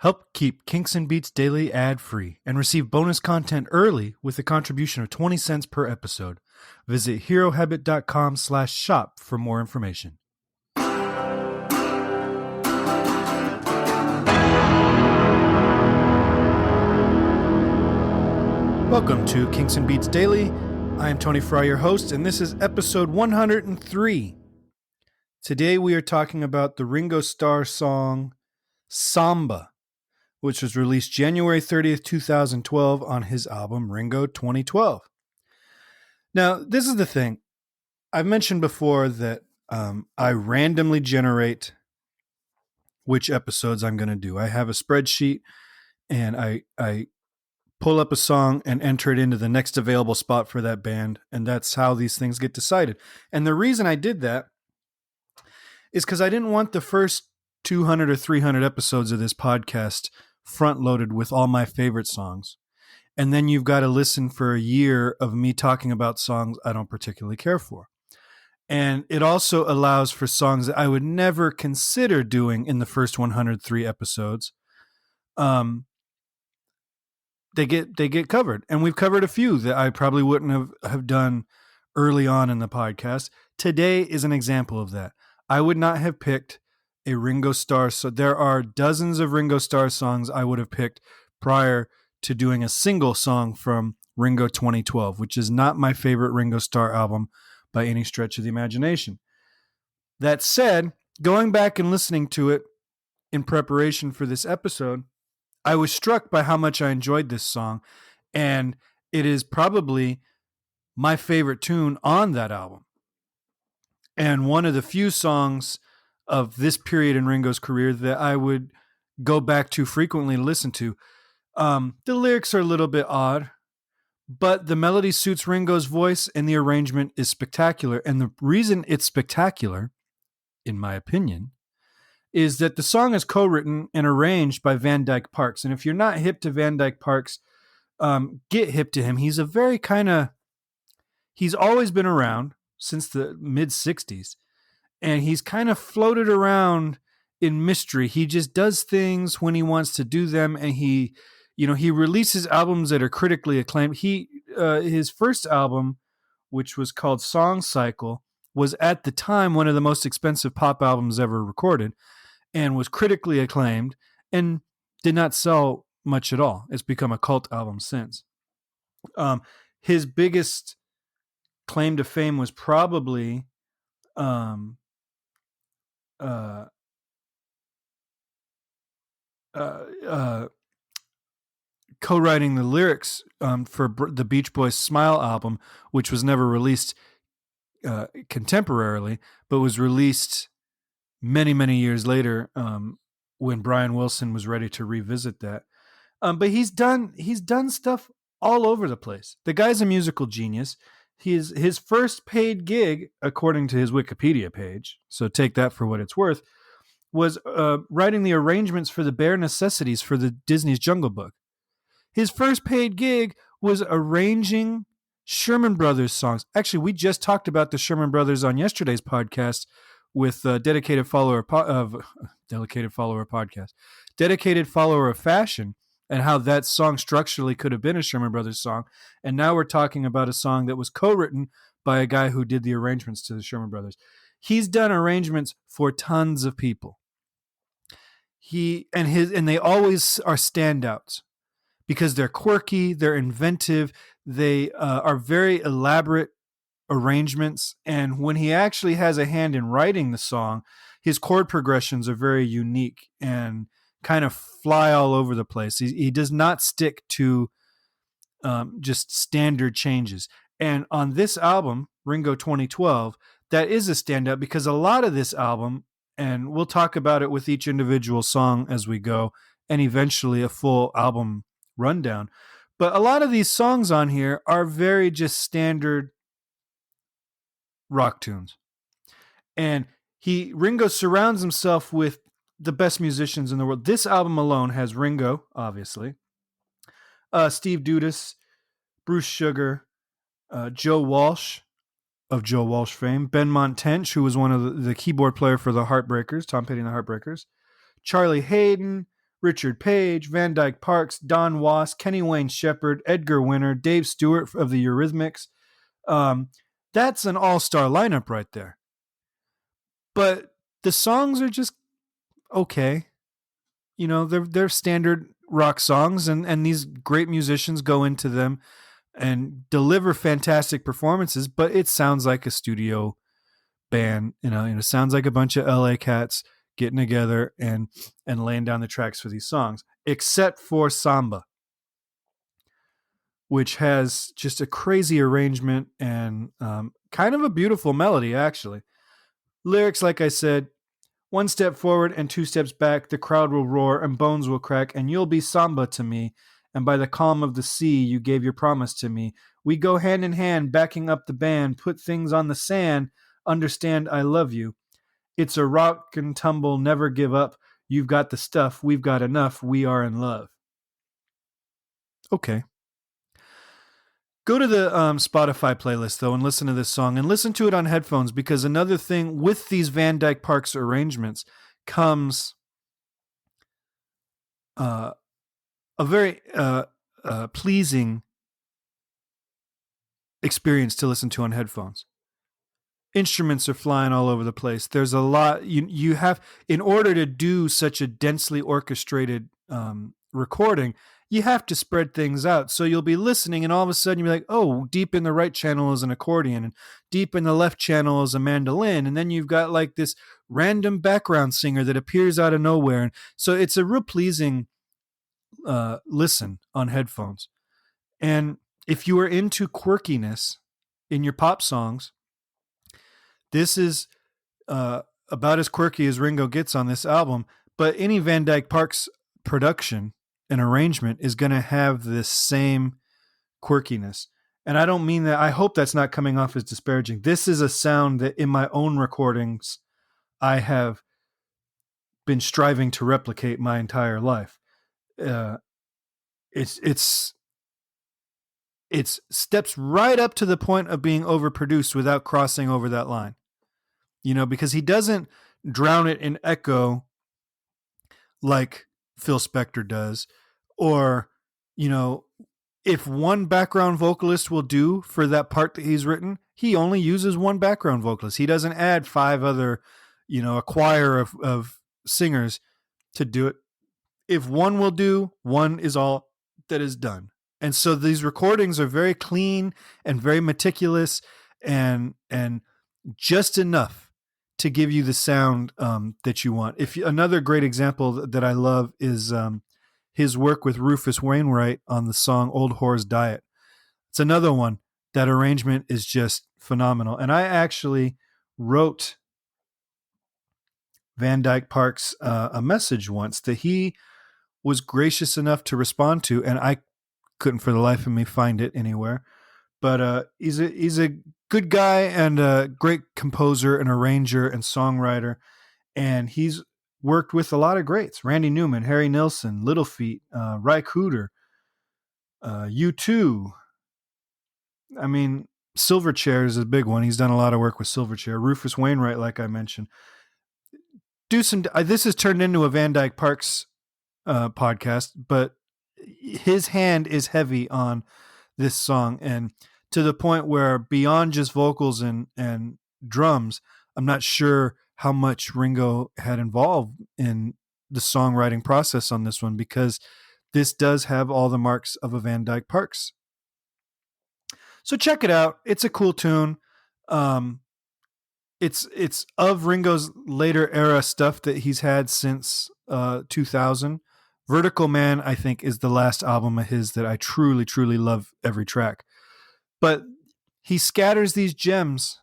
Help keep Kinks and Beats Daily ad-free and receive bonus content early with a contribution of 20 cents per episode. Visit herohabit.com/shop for more information. Welcome to Kinks and Beats Daily. I am Tony Fry, your host, and this is episode 103. Today we are talking about the Ringo Starr song Samba, which was released January 30th, 2012 on his album Ringo 2012. Now, this is the thing. I've mentioned before that I randomly generate which episodes I'm going to do. I have a spreadsheet, and I pull up a song and enter it into the next available spot for that band, and that's how these things get decided. And the reason I did that is because I didn't want the first 200 or 300 episodes of this podcast front-loaded with all my favorite songs. And then you've got to listen for a year of me talking about songs I don't particularly care for. And it also allows for songs that I would never consider doing in the first 103 episodes. They get covered. And we've covered a few that I probably wouldn't have done early on in the podcast. Today is an example of that. I would not have picked a Ringo Starr. So there are dozens of Ringo Starr songs I would have picked prior to doing a single song from Ringo 2012, which is not my favorite Ringo Starr album by any stretch of the imagination. That said, going back and listening to it in preparation for this episode, I was struck by how much I enjoyed this song, and it is probably my favorite tune on that album. And one of the few songs of this period in Ringo's career that I would go back to frequently to listen to. The lyrics are a little bit odd, but the melody suits Ringo's voice and the arrangement is spectacular. And the reason it's spectacular, in my opinion, is that the song is co-written and arranged by Van Dyke Parks. And if you're not hip to Van Dyke Parks, get hip to him. He's always been around since the mid-60s. And he's kind of floated around in mystery. He just does things when he wants to do them, and he releases albums that are critically acclaimed. His first album, which was called Song Cycle, was at the time one of the most expensive pop albums ever recorded, and was critically acclaimed, and did not sell much at all. It's become a cult album since. His biggest claim to fame was probably co-writing the lyrics for the Beach Boys' Smile album, which was never released contemporarily, but was released many, many years later when Brian Wilson was ready to revisit that. But he's done stuff all over the place. The guy's a musical genius. His first paid gig, according to his Wikipedia page, so take that for what it's worth, was writing the arrangements for the Bare Necessities for the Disney's Jungle Book. His first paid gig was arranging Sherman Brothers songs. Actually, we just talked about the Sherman Brothers on yesterday's podcast with Dedicated Follower of Fashion, and how that song structurally could have been a Sherman Brothers song. And now we're talking about a song that was co-written by a guy who did the arrangements to the Sherman Brothers. He's done arrangements for tons of people. And they always are standouts because they're quirky, they're inventive, they are very elaborate arrangements. And when he actually has a hand in writing the song, his chord progressions are very unique and kind of fly all over the place. He does not stick to just standard changes. And on this album, Ringo 2012, that is a standout because a lot of this album, and we'll talk about it with each individual song as we go, and eventually a full album rundown. But a lot of these songs on here are very just standard rock tunes. And Ringo surrounds himself with the best musicians in the world. This album alone has Ringo, obviously, Steve Dudas, Bruce Sugar, Joe Walsh of Joe Walsh fame, Ben Montench, who was one of the keyboard player for the Heartbreakers, Tom Petty and the Heartbreakers, Charlie Hayden, Richard Page, Van Dyke Parks, Don Was, Kenny Wayne Shepherd, Edgar Winter, Dave Stewart of the Eurythmics. That's an all-star lineup right there. But the songs are just okay. They're standard rock songs, and these great musicians go into them and deliver fantastic performances, but it sounds like a studio band. It sounds like a bunch of LA cats getting together and laying down the tracks for these songs, except for Samba, which has just a crazy arrangement and kind of a beautiful melody, actually. Lyrics, like I said, one step forward and two steps back, the crowd will roar and bones will crack, and you'll be Samba to me. And by the calm of the sea, you gave your promise to me. We go hand in hand, backing up the band, put things on the sand, understand I love you. It's a rock and tumble, never give up. You've got the stuff, we've got enough, we are in love. Okay. Go to the Spotify playlist, though, and listen to this song, and listen to it on headphones, because another thing with these Van Dyke Parks arrangements comes a very pleasing experience to listen to on headphones. Instruments are flying all over the place. There's a lot you have, in order to do such a densely orchestrated recording, you have to spread things out. So you'll be listening, and all of a sudden you'll be like, oh, deep in the right channel is an accordion, and deep in the left channel is a mandolin, and then you've got like this random background singer that appears out of nowhere. And so it's a real pleasing listen on headphones. And if you are into quirkiness in your pop songs, this is about as quirky as Ringo gets on this album. But any Van Dyke Parks production and arrangement is going to have this same quirkiness. And I don't mean that, I hope that's not coming off as disparaging. This is a sound that in my own recordings, I have been striving to replicate my entire life. It's steps right up to the point of being overproduced without crossing over that line. Because he doesn't drown it in echo like Phil Spector does, or, if one background vocalist will do for that part that he's written, he only uses one background vocalist. He doesn't add five other, a choir of singers to do it. If one will do, one is all that is done. And so these recordings are very clean and very meticulous and just enough to give you the sound that you want. Another great example that I love is his work with Rufus Wainwright on the song Old Whore's Diet. It's another one. That arrangement is just phenomenal. And I actually wrote Van Dyke Parks a message once that he was gracious enough to respond to, and I couldn't for the life of me find it anywhere. But he's a good guy and a great composer and arranger and songwriter, and he's worked with a lot of greats: Randy Newman, Harry Nilsson, Little Feat, Ry Cooder, U2. I mean, Silverchair is a big one. He's done a lot of work with Silverchair. Rufus Wainwright, like I mentioned. This has turned into a Van Dyke Parks podcast, but his hand is heavy on this song, and to the point where beyond just vocals and drums, I'm not sure how much Ringo had involved in the songwriting process on this one, because this does have all the marks of a Van Dyke Parks. So check it out. It's a cool tune. It's of Ringo's later era stuff that he's had since 2000. Vertical Man, I think, is the last album of his that I truly, truly love every track. But he scatters these gems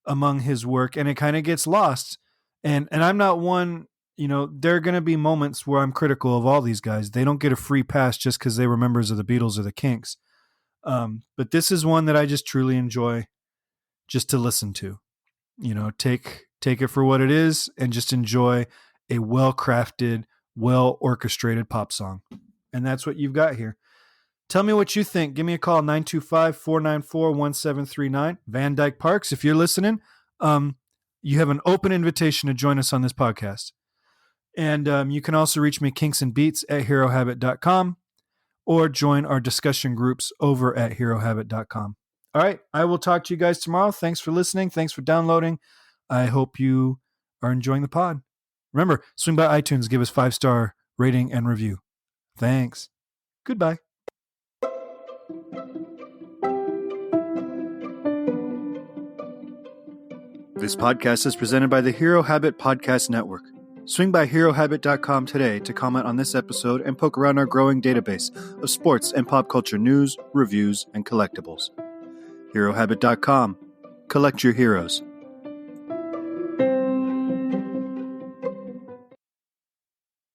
among his work, and it kind of gets lost. And I'm not one, there are going to be moments where I'm critical of all these guys. They don't get a free pass just because they were members of the Beatles or the Kinks. But this is one that I just truly enjoy just to listen to. Take it for what it is and just enjoy a well-crafted, well-orchestrated pop song. And that's what you've got here. Tell me what you think. Give me a call, 925-494-1739. Van Dyke Parks, if you're listening, you have an open invitation to join us on this podcast. And you can also reach me, kinksandbeats@herohabit.com, or join our discussion groups over at herohabit.com. All right, I will talk to you guys tomorrow. Thanks for listening. Thanks for downloading. I hope you are enjoying the pod. Remember, swing by iTunes, give us 5-star rating and review. Thanks. Goodbye. This podcast is presented by the Hero Habit Podcast Network. Swing by herohabit.com today to comment on this episode and poke around our growing database of sports and pop culture news, reviews, and collectibles. herohabit.com. Collect your heroes.